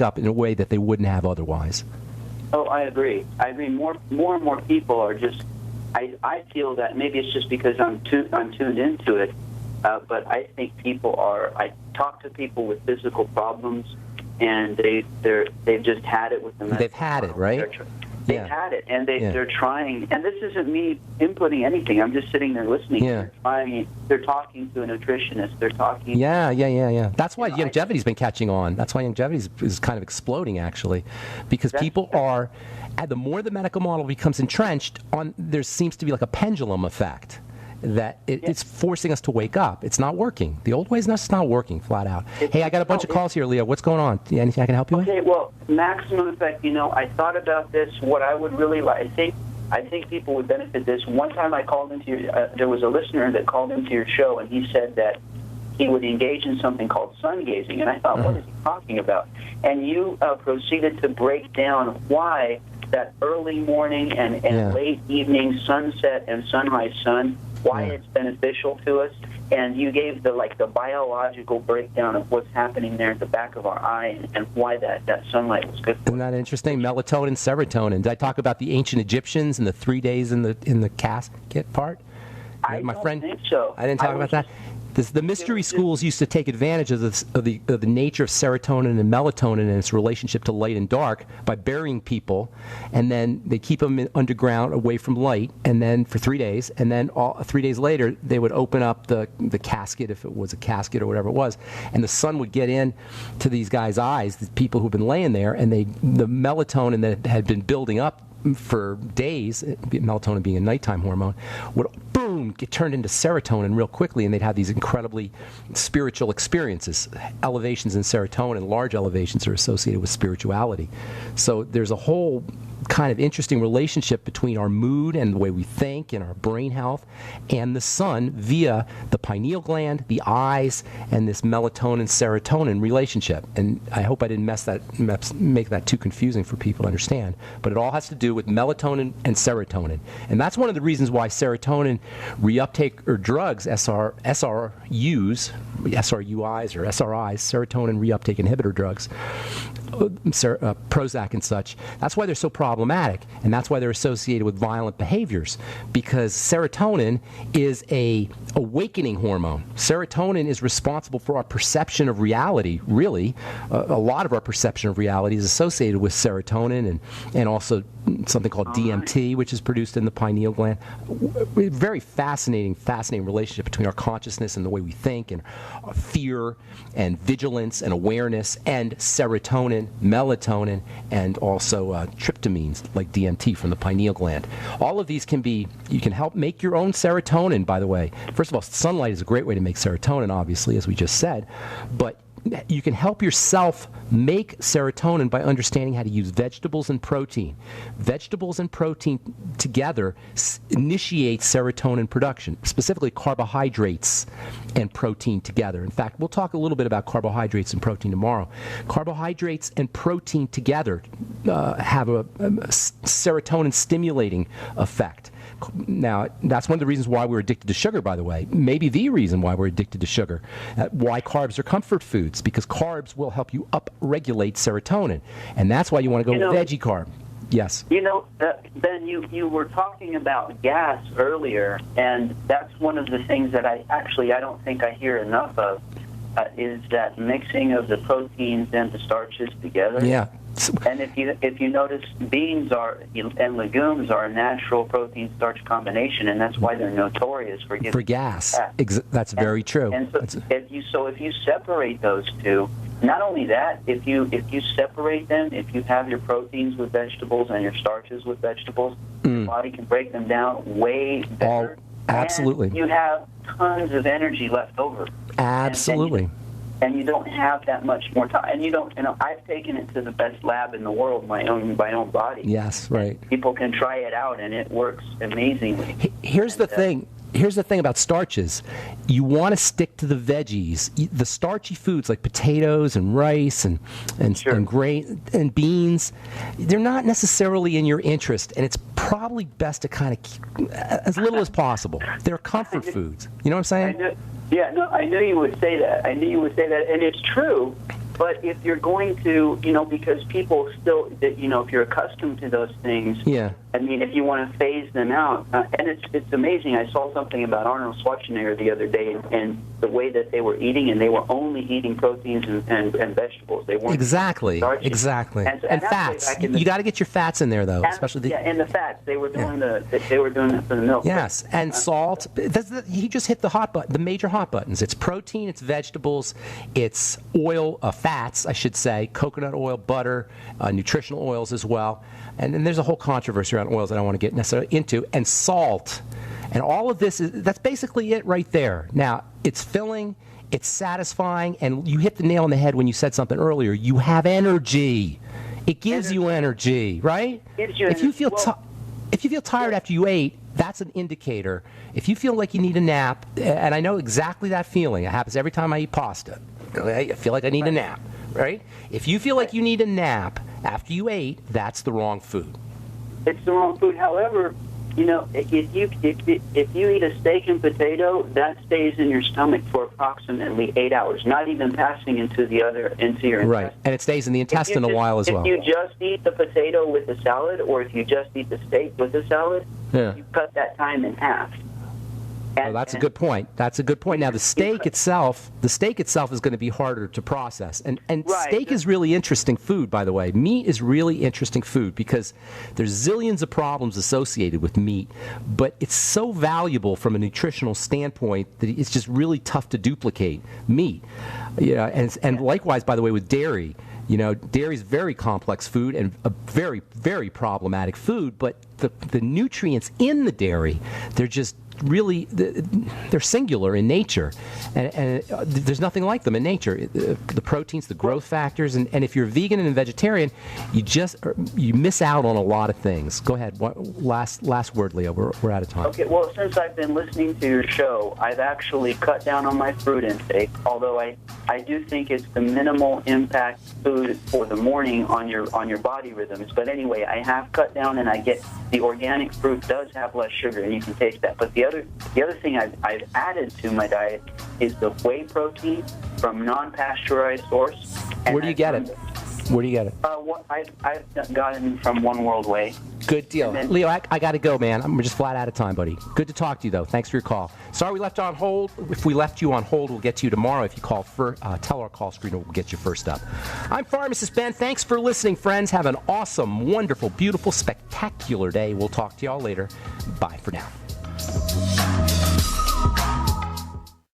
up in a way that they wouldn't have otherwise. Oh, I agree. More and more people are just. I feel that maybe it's just because I'm tuned into it, but I think people are. I talk to people with physical problems, and they've just had it with the. They've had it, right? They've had it, and they're trying. And this isn't me inputting anything. I'm just sitting there listening. Yeah. They're talking to a nutritionist. They're talking. Yeah. That's why longevity's been catching on. That's why longevity is kind of exploding, actually, because people are. The more the medical model becomes entrenched, there seems to be like a pendulum effect. That it's forcing us to wake up. It's not working. The old way's just not working, flat out. Hey, I got a bunch of calls here, Leo. What's going on? Anything I can help you with? Okay, well, maximum effect, I thought about this. What I would really like, I think people would benefit this. One time I called into your, there was a listener that called into your show, and he said that he would engage in something called sun gazing. And I thought, what is he talking about? And you proceeded to break down why that early morning and late evening sunset and sunrise sun, why it's beneficial to us, and you gave the biological breakdown of what's happening there at the back of our eye and why that sunlight was good for us. Isn't that interesting? Melatonin, serotonin. Did I talk about the ancient Egyptians and the 3 days in the casket part? I don't think so. I didn't talk about that. The mystery schools used to take advantage of the nature of serotonin and melatonin and its relationship to light and dark by burying people, and then they keep them underground away from light, and then for 3 days, and then 3 days later they would open up the casket, if it was a casket or whatever it was, and the sun would get in to these guys' eyes, the people who've been laying there, and the melatonin that had been building up for days, melatonin being a nighttime hormone, would boom get turned into serotonin real quickly, and they'd have these incredibly spiritual experiences. Elevations in serotonin, large elevations, are associated with spirituality. So there's a whole kind of interesting relationship between our mood and the way we think and our brain health and the sun via the pineal gland, the eyes, and this melatonin-serotonin relationship. And I hope I didn't make that too confusing for people to understand. But it all has to do with melatonin and serotonin. And that's one of the reasons why serotonin reuptake or drugs, SRUs or SRIs, serotonin reuptake inhibitor drugs, Prozac and such, that's why they're so problematic, and that's why they're associated with violent behaviors, because serotonin is a awakening hormone. Serotonin is responsible for our perception of reality, really. A lot of our perception of reality is associated with serotonin and also something called DMT, which is produced in the pineal gland. Very fascinating relationship between our consciousness and the way we think, and fear and vigilance and awareness, and serotonin, melatonin, and also tryptamines like DMT from the pineal gland. All of these you can help make your own serotonin, by the way. First of all, sunlight is a great way to make serotonin, obviously, as we just said, but you can help yourself make serotonin by understanding how to use vegetables and protein. Vegetables and protein together initiate serotonin production, specifically carbohydrates and protein together. In fact, we'll talk a little bit about carbohydrates and protein tomorrow. Carbohydrates and protein together have a serotonin stimulating effect. Now, that's one of the reasons why we're addicted to sugar, by the way. Maybe the reason why we're addicted to sugar. Why carbs are comfort foods, because carbs will help you up-regulate serotonin. And that's why you want to go veggie carb. Yes. Ben, you were talking about gas earlier, and that's one of the things that I don't think I hear enough of, is that mixing of the proteins and the starches together. Yeah. And if you notice, beans and legumes are a natural protein starch combination, and that's why they're notorious for giving gas. That's very true. And so if you separate those two, not only that, if you separate them, if you have your proteins with vegetables and your starches with vegetables, your body can break them down way better. Absolutely. And you have tons of energy left over. Absolutely. And you don't have that much more time. And you don't. I've taken it to the best lab in the world, my own body. Yes, right. People can try it out, and it works amazingly. Here's the thing. Here's the thing about starches. You want to stick to the veggies. The starchy foods like potatoes and rice and grain and beans, they're not necessarily in your interest, and it's probably best to kind of keep as little as possible. They're comfort foods. You know what I'm saying? I knew you would say that. And it's true. But if you're going to, because people still, if you're accustomed to those things, yeah. I mean, if you want to phase them out, and it's amazing. I saw something about Arnold Schwarzenegger the other day, and the way that they were eating, and they were only eating proteins and vegetables. They weren't exactly, starches. and fats. You got to get your fats in there, though, especially and the fats. They were doing they were doing that for the milk. Yes, and salt. He just hit the major hot buttons. It's protein, it's vegetables, it's oil, fats, I should say, coconut oil, butter, nutritional oils as well. And then there's a whole controversy around oils that I don't want to get necessarily into, and salt. And all of this, that's basically it right there. Now, it's filling, it's satisfying, and you hit the nail on the head when you said something earlier. You have energy. It gives you energy, right? If you feel tired after you ate, that's an indicator. If you feel like you need a nap, and I know exactly that feeling. It happens every time I eat pasta. I feel like I need a nap, right? If you feel like you need a nap after you ate, that's the wrong food. It's the wrong food. However, if you eat a steak and potato, that stays in your stomach for approximately 8 hours, not even passing into your intestine. Right, and it stays in the intestine a while as well. If you just eat the potato with the salad, or if you just eat the steak with the salad, you cut that time in half. That's a good point. That's a good point. Now, the steak itself is going to be harder to process. And steak is really interesting food, by the way. Meat is really interesting food because there's zillions of problems associated with meat, but it's so valuable from a nutritional standpoint that it's just really tough to duplicate meat. And likewise, by the way, with dairy. Dairy is very complex food and a very, very problematic food, but the nutrients in the dairy, they're just really, they're singular in nature, and there's nothing like them in nature. The proteins, the growth factors, and if you're vegan and vegetarian, you miss out on a lot of things. Go ahead. Last word, Leo. We're out of time. Okay. Well, since I've been listening to your show, I've actually cut down on my fruit intake. Although I do think it's the minimal impact food for the morning on your body rhythms. But anyway, I have cut down, and I get the organic fruit does have less sugar, and you can taste that. But the other thing I've added to my diet is the whey protein from non-pasteurized source. Where do you get it? I've gotten from One World Whey. Good deal. Leo, I got to go, man. I'm just flat out of time, buddy. Good to talk to you, though. Thanks for your call. Sorry we left you on hold. If we left you on hold, we'll get to you tomorrow. If you call, tell our call screener, we'll get you first up. I'm Pharmacist Ben. Thanks for listening, friends. Have an awesome, wonderful, beautiful, spectacular day. We'll talk to you all later. Bye for now.